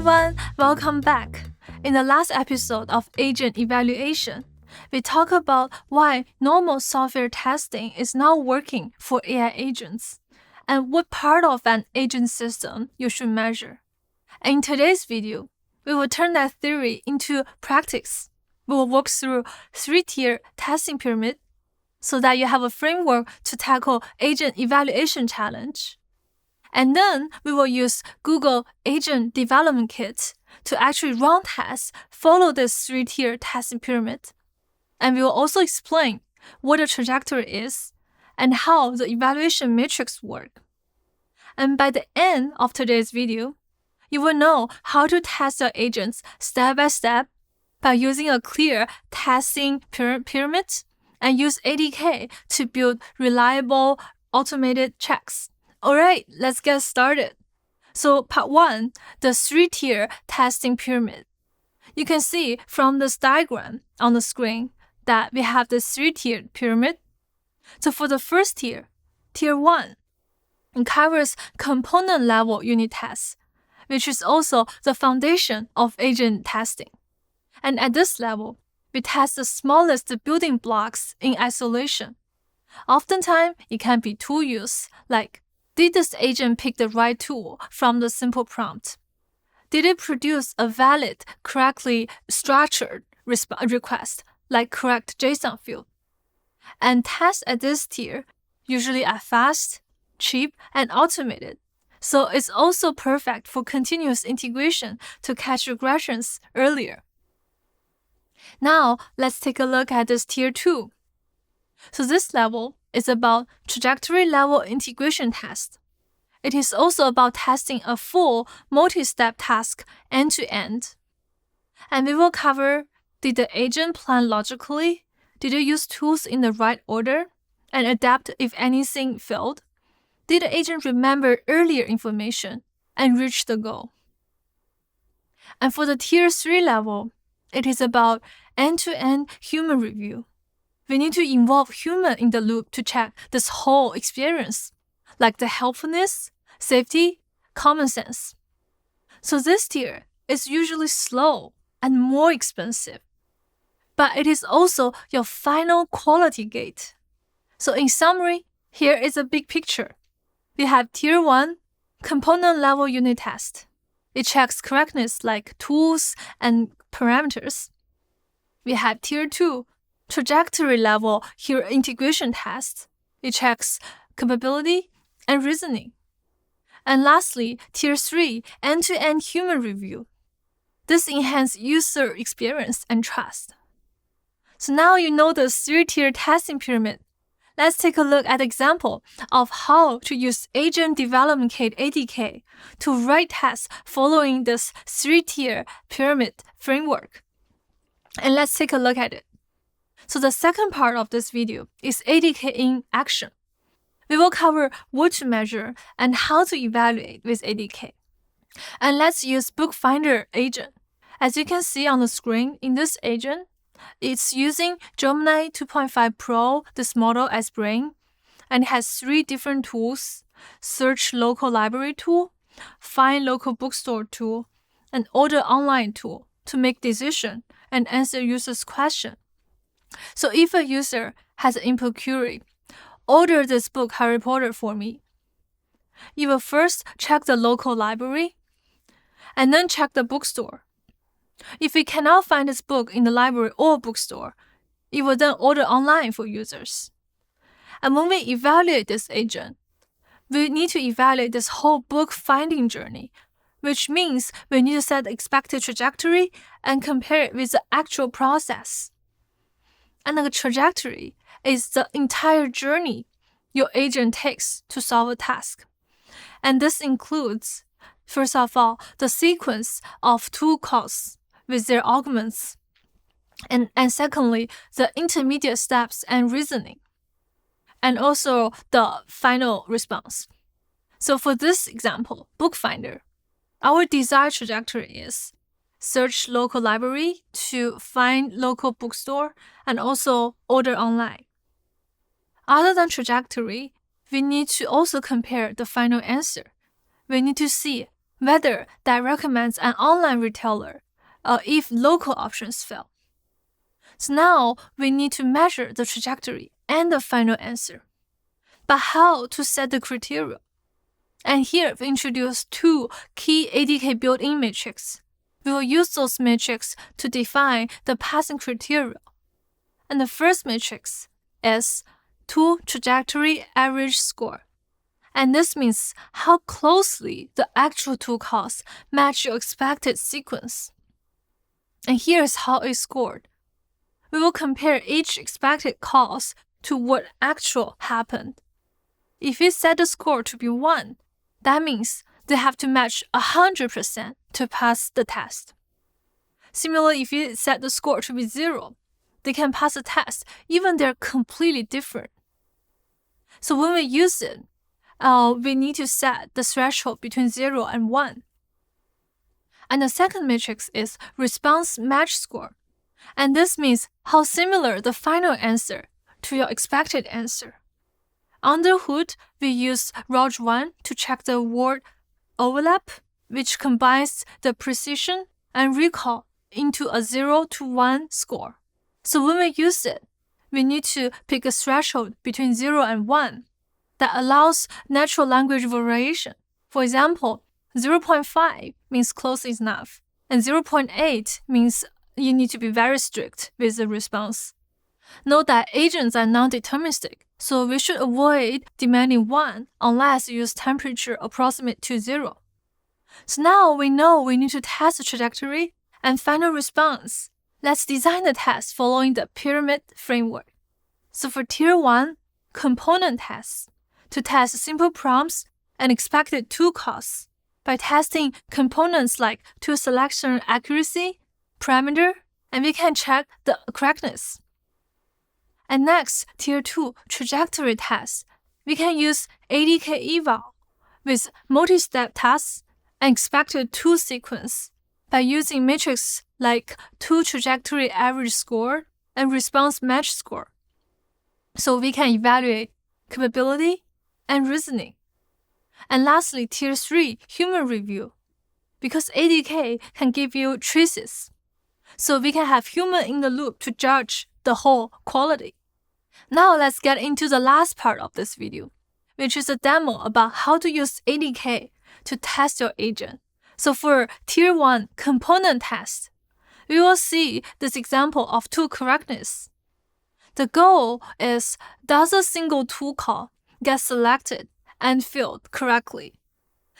everyone, welcome back. In the last episode of Agent Evaluation, we talked about why normal software testing is not working for AI agents, and what part of an agent system you should measure. And in today's video, we will turn that theory into practice. We will walk through 3-tier testing pyramid so that you have a framework to tackle agent evaluation challenge. And then we will use Google Agent Development Kit to actually run tests, follow this 3-tier testing pyramid. And we will also explain what the trajectory is and how the evaluation metrics work. And by the end of today's video, you will know how to test your agents step by step by using a clear testing pyramid and use ADK to build reliable automated checks. Alright, let's get started. So part 1, the 3-tier testing pyramid. You can see from this diagram on the screen that we have this 3-tiered pyramid. So for the first tier, tier 1, it covers component level unit tests, which is also the foundation of agent testing. And at this level, we test the smallest building blocks in isolation. Oftentimes, it can be tool use, like did this agent pick the right tool from the simple prompt? Did it produce a valid, correctly structured request, like correct JSON field? And tests at this tier usually are fast, cheap, and automated. So it's also perfect for continuous integration to catch regressions earlier. Now, let's take a look at this tier 2. So this level is about trajectory level integration test. It is also about testing a full multi-step task end to end. And we will cover, did the agent plan logically? Did it use tools in the right order and adapt if anything failed? Did the agent remember earlier information and reach the goal? And for the tier 3 level, it is about end-to-end human review. We need to involve human in the loop to check this whole experience, like the helpfulness, safety, common sense. So this tier is usually slow and more expensive, but it is also your final quality gate. So in summary, here is a big picture. We have tier 1, component level unit test. It checks correctness like tools and parameters. We have tier 2, trajectory level here integration test. It checks capability and reasoning. And lastly, tier 3, end-to-end human review. This enhances user experience and trust. So now you know the 3-tier testing pyramid. Let's take a look at an example of how to use Agent Development Kit ADK to write tests following this 3-tier pyramid framework. And let's take a look at it. So the second part of this video is ADK in action. We will cover what to measure and how to evaluate with ADK. And let's use Bookfinder agent. As you can see on the screen, in this agent, it's using Gemini 2.5 Pro, this model as brain, and it has 3 different tools: search local library tool, find local bookstore tool, and order online tool to make decision and answer users' question. So if a user has an input query, order this book Harry Potter for me, you will first check the local library and then check the bookstore. If we cannot find this book in the library or bookstore, it will then order online for users. And when we evaluate this agent, we need to evaluate this whole book finding journey, which means we need to set the expected trajectory and compare it with the actual process. And the trajectory is the entire journey your agent takes to solve a task. And this includes, first of all, the sequence of tool calls with their arguments, and secondly, the intermediate steps and reasoning, and also the final response. So for this example, Bookfinder, our desired trajectory is search local library to find local bookstore and also order online. Other than trajectory, we need to also compare the final answer. We need to see whether that recommends an online retailer or if local options fail. So now we need to measure the trajectory and the final answer. But how to set the criteria? And here we introduce two key ADK built-in metrics. We will use those metrics to define the passing criteria. And the first matrix is tool trajectory average score. And this means how closely the actual tool costs match your expected sequence. And here's how it's scored. We will compare each expected cost to what actually happened. If we set the score to be 1, that means they have to match 100% to pass the test. Similarly, if you set the score to be 0, they can pass the test even they're completely different. So when we use it, we need to set the threshold between 0 and 1. And the second matrix is response match score. And this means how similar the final answer to your expected answer. On the hood, we use ROG1 to check the word overlap, which combines the precision and recall into a 0 to 1 score. So when we use it, we need to pick a threshold between 0 and 1 that allows natural language variation. For example, 0.5 means close enough, and 0.8 means you need to be very strict with the response. Note that agents are non-deterministic, so we should avoid demanding 1 unless you use temperature approximate to 0. So now we know we need to test the trajectory and final response. Let's design the test following the pyramid framework. So for Tier 1, component tests, to test simple prompts and expected tool costs by testing components like tool selection accuracy, parameter, and we can check the correctness. And next, Tier 2 trajectory tests. We can use ADK eval with multi-step tests and expected tool sequence by using metrics like tool trajectory average score and response match score. So we can evaluate capability and reasoning. And lastly, Tier 3 human review. Because ADK can give you traces, so we can have human in the loop to judge the whole quality. Now let's get into the last part of this video, which is a demo about how to use ADK to test your agent. So for Tier 1 component test, we will see this example of tool correctness. The goal is, does a single tool call get selected and filled correctly?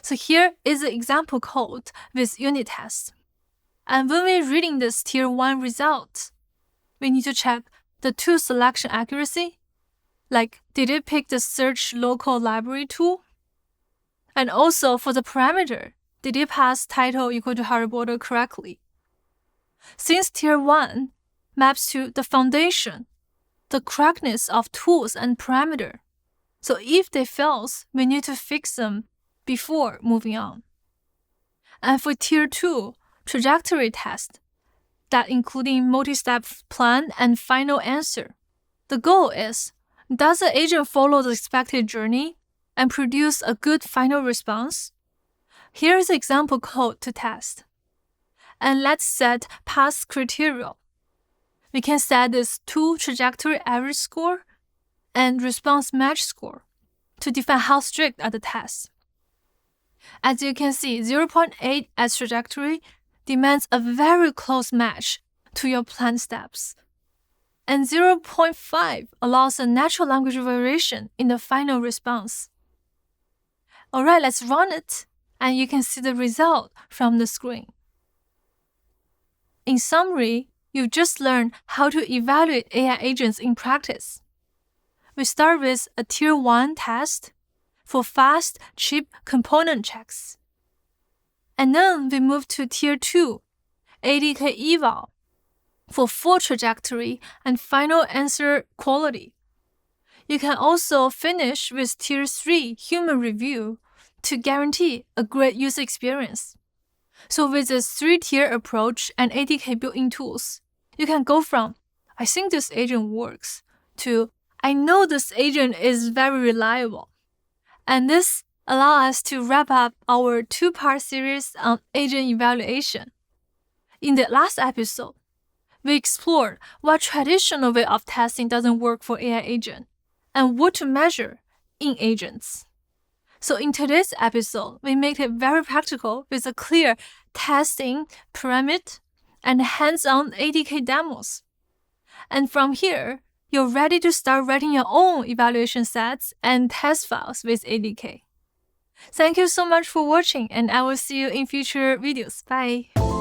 So here is the example code with unit tests. And when we're reading this Tier 1 result, we need to check the tool selection accuracy, like did it pick the search local library tool? And also for the parameter, did it pass title equal to hard border correctly? Since Tier 1 maps to the foundation, the correctness of tools and parameter, so if they fails, we need to fix them before moving on. And for Tier 2 trajectory test, that including multi-step plan and final answer, the goal is, does the agent follow the expected journey and produce a good final response? Here is the example code to test. And let's set pass criteria. We can set this tool trajectory average score and response match score to define how strict are the tests. As you can see, 0.8 as trajectory demands a very close match to your planned steps. And 0.5 allows a natural language variation in the final response. Alright, let's run it, and you can see the result from the screen. In summary, you've just learned how to evaluate AI agents in practice. We start with a Tier 1 test for fast, cheap component checks. And then we move to Tier 2, ADK eval, for full trajectory and final answer quality. You can also finish with Tier 3 human review to guarantee a great user experience. So with this 3-tier approach and ADK built-in tools, you can go from, I think this agent works, to, I know this agent is very reliable. And this allow us to wrap up our two-part series on agent evaluation. In the last episode, we explored what traditional way of testing doesn't work for AI agent and what to measure in agents. So in today's episode, we make it very practical with a clear testing pyramid and hands-on ADK demos. And from here, you're ready to start writing your own evaluation sets and test files with ADK. Thank you so much for watching, and I will see you in future videos. Bye!